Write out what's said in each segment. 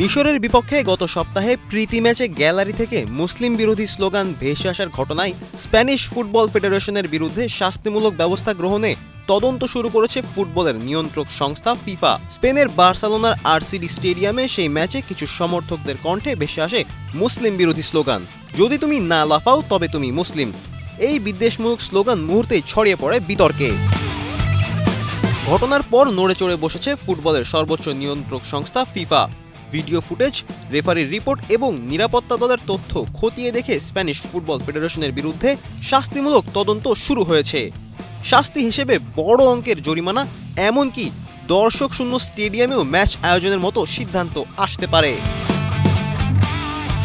মিশরের বিপক্ষে গত সপ্তাহে প্রীতি ম্যাচে গ্যালারি থেকে মুসলিম বিরোধী স্লোগান ভেসে আসার ঘটনায় স্প্যানিশ ফুটবল ফেডারেশনের বিরুদ্ধে শাস্তিমূলক ব্যবস্থা গ্রহণে তদন্ত শুরু করেছে ফুটবলের নিয়ন্ত্রক সংস্থা ফিফা। স্পেনের বার্সেলোনার আরসিডি স্টেডিয়ামে সেই ম্যাচে কিছু সমর্থকদের কণ্ঠে ভেসে আসে মুসলিম বিরোধী স্লোগান, যদি তুমি না লাফাও তবে তুমি মুসলিম। এই বিদ্বেষমূলক স্লোগান মুহূর্তেই ছড়িয়ে পড়ে বিতর্কে। ঘটনার পর নড়ে চড়ে বসেছে ফুটবলের সর্বোচ্চ নিয়ন্ত্রক সংস্থা ফিফা। ভিডিও ফুটেজ, রেফারির রিপোর্ট এবং নিরাপত্তা দলের তথ্য খতিয়ে দেখে স্প্যানিশ ফুটবল ফেডারেশনের বিরুদ্ধে শাস্তিমূলক তদন্ত শুরু হয়েছে। শাস্তি হিসেবে বড় অঙ্কের জরিমানা, এমনকি দর্শক শূন্য স্টেডিয়ামেও ম্যাচ আয়োজনের মতো সিদ্ধান্ত আসতে পারে।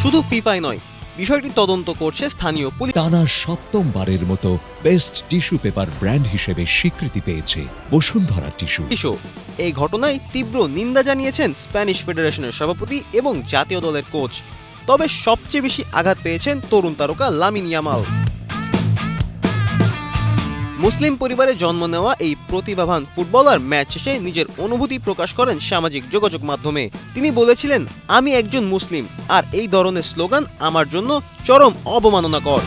শুধু ফিফাই নয়, বিষয়টি তদন্ত করছে স্থানীয় পুলিশ। টানা সপ্তমবারের মতো বেস্ট টিস্যু পেপার ব্র্যান্ড হিসেবে স্বীকৃতি পেয়েছে বসুন্ধরা টিস্যু। এই ঘটনায় তীব্র নিন্দা জানিয়েছেন স্প্যানিশ ফেডারেশনের সভাপতি এবং জাতীয় দলের কোচ। তবে সবচেয়ে বেশি আঘাত পেয়েছেন তরুণ তারকা লামিন ইয়ামাল। মুসলিম পরিবারে জন্ম নেওয়া এই প্রতিভাবান ফুটবলার ম্যাচ শেষে নিজের অনুভূতি প্রকাশ করেন সামাজিক যোগাযোগ মাধ্যমে। তিনি বলেছিলেন, আমি একজন মুসলিম, আর এই ধরনের স্লোগান আমার জন্য চরম অবমাননাকর।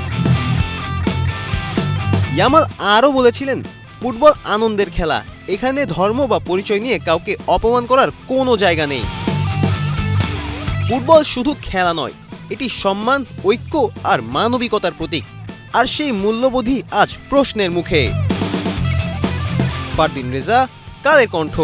ইয়ামাল আরও বলেছিলেন, ফুটবল আনন্দের খেলা, এখানে ধর্ম বা পরিচয় নিয়ে কাউকে অপমান করার কোনো জায়গা নেই। ফুটবল শুধু খেলা নয়, এটি সম্মান, ঐক্য আর মানবিকতার প্রতীক। আর সেই মূল্যবোধই আজ প্রশ্নের মুখে। ফারদিন রেজা, কালের কণ্ঠ।